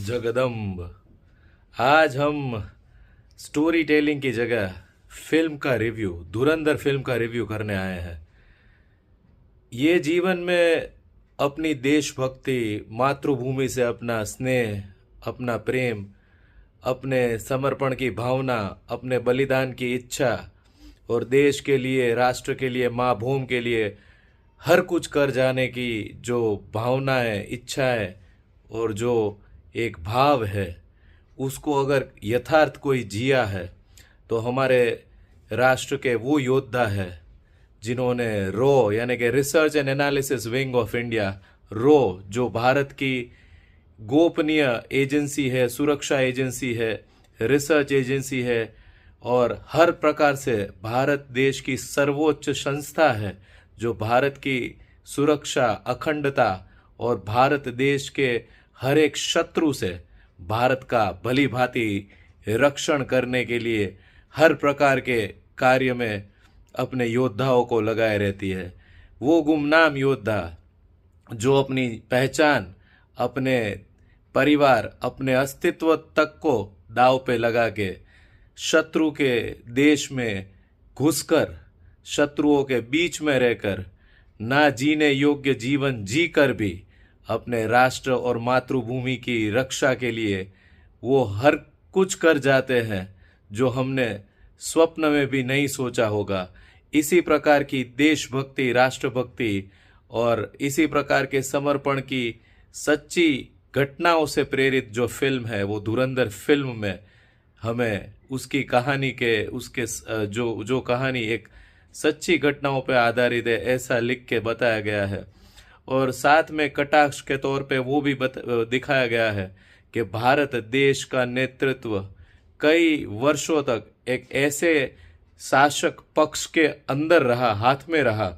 जगदम्ब। आज हम story telling की जगह फिल्म का रिव्यू, धुरंधर फिल्म का रिव्यू करने आए हैं। ये जीवन में अपनी देशभक्ति, मातृभूमि से अपना स्नेह, अपना प्रेम, अपने समर्पण की भावना, अपने बलिदान की इच्छा और देश के लिए, राष्ट्र के लिए, माँ भूमि के लिए हर कुछ कर जाने की जो भावना है, इच्छा है और जो एक भाव है, उसको अगर यथार्थ कोई जिया है तो हमारे राष्ट्र के वो योद्धा है जिन्होंने रो यानी कि research and analysis wing of India, रो जो भारत की गोपनीय एजेंसी है, सुरक्षा एजेंसी है, रिसर्च एजेंसी है और हर प्रकार से भारत देश की सर्वोच्च संस्था है जो भारत की सुरक्षा, अखंडता और भारत देश के हर एक शत्रु से भारत का भली भांति रक्षण करने के लिए हर प्रकार के कार्य में अपने योद्धाओं को लगाए रहती है। वो गुमनाम योद्धा जो अपनी पहचान, अपने परिवार, अपने अस्तित्व तक को दांव पे लगा के शत्रु के देश में घुसकर, शत्रुओं के बीच में रहकर, ना जीने योग्य जीवन जी कर भी अपने राष्ट्र और मातृभूमि की रक्षा के लिए वो हर कुछ कर जाते हैं जो हमने स्वप्न में भी नहीं सोचा होगा। इसी प्रकार की देशभक्ति, राष्ट्रभक्ति और इसी प्रकार के समर्पण की सच्ची घटनाओं से प्रेरित जो फिल्म है, वो धुरंधर फिल्म में हमें उसकी कहानी के, उसके जो कहानी एक सच्ची घटनाओं पर आधारित है ऐसा लिख के बताया गया है। और साथ में कटाक्ष के तौर पे वो भी दिखाया गया है कि भारत देश का नेतृत्व कई वर्षों तक एक ऐसे शासक पक्ष के अंदर रहा, हाथ में रहा,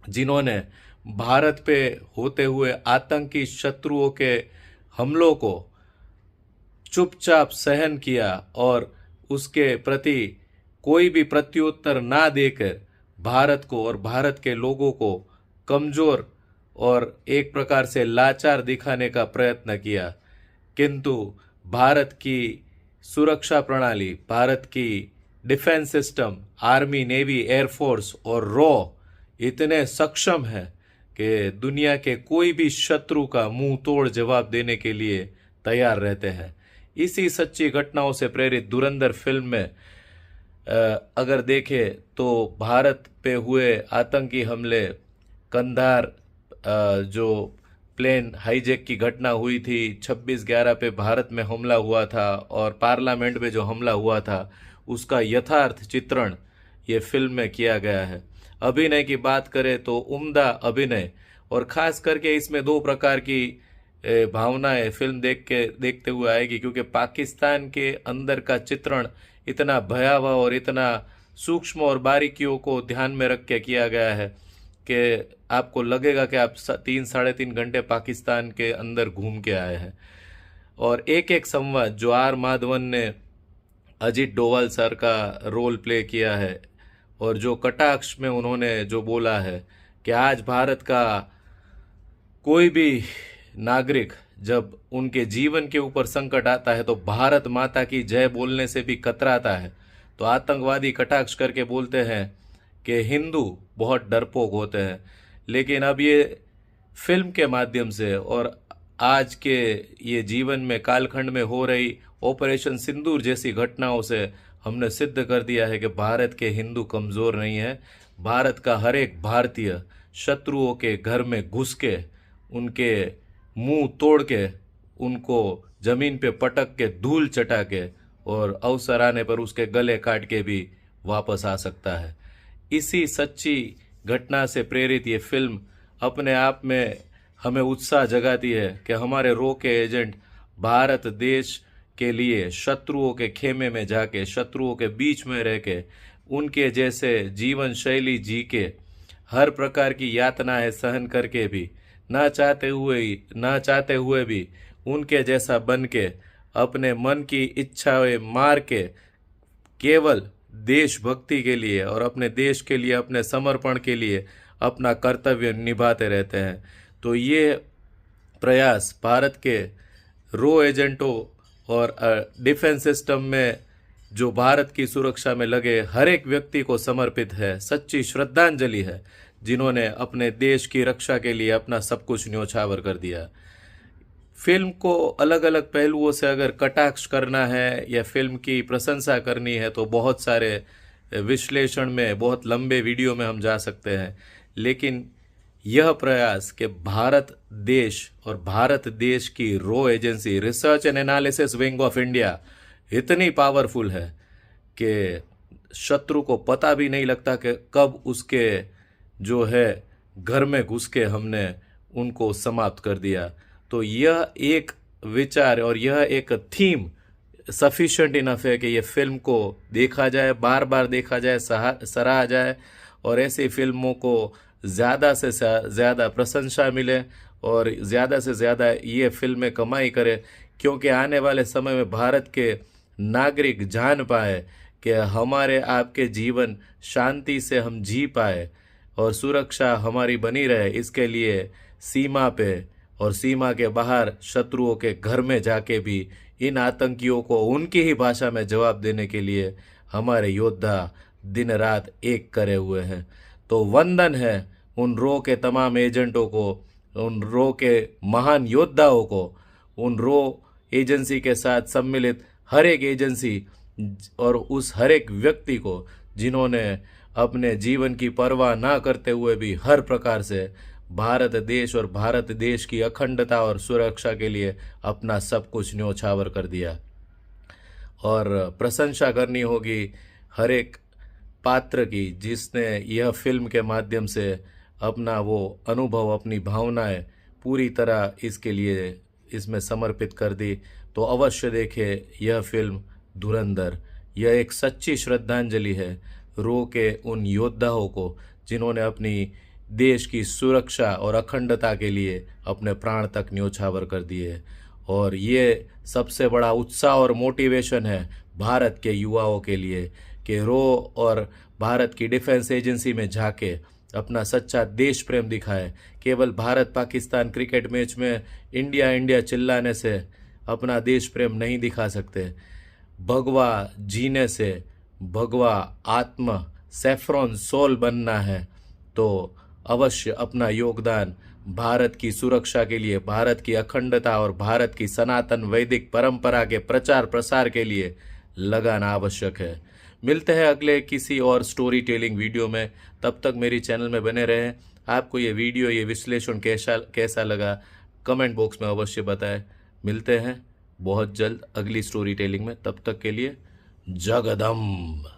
जिन्होंने भारत पे होते हुए आतंकी शत्रुओं के हमलों को चुपचाप सहन किया और उसके प्रति कोई भी प्रत्युत्तर ना देकर भारत को और भारत के लोगों को कमजोर और एक प्रकार से लाचार दिखाने का प्रयत्न किया। किंतु भारत की सुरक्षा प्रणाली, भारत की defence system, army, navy, air force और रॉ इतने सक्षम है कि दुनिया के कोई भी शत्रु का मुंह तोड़ जवाब देने के लिए तैयार रहते हैं। इसी सच्ची घटनाओं से प्रेरित धुरंधर फिल्म में अगर देखें तो भारत पे हुए आतंकी हमले, कंधार जो प्लेन हाईजैक की घटना हुई थी, 26/11 पे भारत में हमला हुआ था और पार्लियामेंट में जो हमला हुआ था, उसका यथार्थ चित्रण ये फिल्म में किया गया है। अभिनय की बात करें तो उम्दा अभिनय, और खास करके इसमें दो प्रकार की भावनाएं फिल्म देखते हुए आएगी, क्योंकि पाकिस्तान के अंदर का चित्रण इतना भयावह और इतना सूक्ष्म और बारीकियों को ध्यान में रख के किया गया है कि आपको लगेगा कि आप 3-3.5 घंटे पाकिस्तान के अंदर घूम के आए हैं। और एक एक संवाद जो आर माधवन ने अजीत डोभाल सर का रोल प्ले किया है और जो कटाक्ष में उन्होंने जो बोला है कि आज भारत का कोई भी नागरिक जब उनके जीवन के ऊपर संकट आता है तो भारत माता की जय बोलने से भी कतराता है, तो आतंकवादी कटाक्ष करके बोलते हैं कि हिंदू बहुत डरपोक होते हैं। लेकिन अब ये फिल्म के माध्यम से और आज के ये जीवन में कालखंड में हो रही ऑपरेशन सिंदूर जैसी घटनाओं से हमने सिद्ध कर दिया है कि भारत के हिंदू कमज़ोर नहीं है। भारत का हर एक भारतीय शत्रुओं के घर में घुस के, उनके मुंह तोड़ के, उनको जमीन पे पटक के, धूल चटा के और अवसर आने पर उसके गले काट के भी वापस आ सकता है। इसी सच्ची घटना से प्रेरित ये फिल्म अपने आप में हमें उत्साह जगाती है कि हमारे रो के एजेंट भारत देश के लिए शत्रुओं के खेमे में जाके, शत्रुओं के बीच में रह के, उनके जैसे जीवन शैली जी के, हर प्रकार की यातनाएं सहन करके भी, ना चाहते हुए भी उनके जैसा बन के, अपने मन की इच्छाएं मार के केवल देशभक्ति के लिए और अपने देश के लिए, अपने समर्पण के लिए अपना कर्तव्य निभाते रहते हैं। तो ये प्रयास भारत के रो एजेंटों और डिफेंस सिस्टम में जो भारत की सुरक्षा में लगे हर एक व्यक्ति को समर्पित है, सच्ची श्रद्धांजलि है, जिन्होंने अपने देश की रक्षा के लिए अपना सब कुछ न्योछावर कर दिया। फिल्म को अलग अलग पहलुओं से अगर कटाक्ष करना है या फिल्म की प्रशंसा करनी है तो बहुत सारे विश्लेषण में, बहुत लंबे वीडियो में हम जा सकते हैं, लेकिन यह प्रयास कि भारत देश और भारत देश की रो agency research and analysis wing of India इतनी पावरफुल है कि शत्रु को पता भी नहीं लगता कि कब उसके जो है घर में घुस के हमने उनको समाप्त कर दिया। तो यह एक विचार और यह एक थीम सफिशिएंट इनफ है कि ये फिल्म को देखा जाए, बार बार देखा जाए, सराहा जाए और ऐसी फिल्मों को ज़्यादा से ज़्यादा प्रशंसा मिले और ज़्यादा से ज़्यादा ये फिल्में कमाई करें, क्योंकि आने वाले समय में भारत के नागरिक जान पाए कि हमारे आपके जीवन शांति से हम जी पाए और सुरक्षा हमारी बनी रहे। इसके लिए सीमा पे और सीमा के बाहर शत्रुओं के घर में जाके भी इन आतंकियों को उनकी ही भाषा में जवाब देने के लिए हमारे योद्धा दिन रात एक करे हुए हैं। तो वंदन है उन रो के तमाम एजेंटों को, उन रो के महान योद्धाओं को, उन रो एजेंसी के साथ सम्मिलित हर एक एजेंसी और उस हर एक व्यक्ति को जिन्होंने अपने जीवन की परवाह ना करते हुए भी हर प्रकार से भारत देश और भारत देश की अखंडता और सुरक्षा के लिए अपना सब कुछ न्योछावर कर दिया। और प्रशंसा करनी होगी हर एक पात्र की जिसने यह फिल्म के माध्यम से अपना वो अनुभव, अपनी भावनाएं पूरी तरह इसके लिए इसमें समर्पित कर दी। तो अवश्य देखें यह फिल्म धुरंधर। यह एक सच्ची श्रद्धांजलि है रो के उन योद्धाओं को जिन्होंने अपनी देश की सुरक्षा और अखंडता के लिए अपने प्राण तक न्योछावर कर दिए। और ये सबसे बड़ा उत्साह और मोटिवेशन है भारत के युवाओं के लिए कि रो और भारत की डिफेंस एजेंसी में जाके अपना सच्चा देश प्रेम दिखाए। केवल भारत पाकिस्तान क्रिकेट मैच में इंडिया इंडिया चिल्लाने से अपना देश प्रेम नहीं दिखा सकते। भगवा जीने से, भगवा आत्मा, सैफ्रॉन सोल बनना है तो अवश्य अपना योगदान भारत की सुरक्षा के लिए, भारत की अखंडता और भारत की सनातन वैदिक परंपरा के प्रचार प्रसार के लिए लगाना आवश्यक है। मिलते हैं अगले किसी और स्टोरी टेलिंग वीडियो में। तब तक मेरी चैनल में बने रहें। आपको ये वीडियो, ये विश्लेषण कैसा लगा कमेंट बॉक्स में अवश्य बताएं। मिलते हैं बहुत जल्द अगली स्टोरी टेलिंग में। तब तक के लिए जगदम्ब।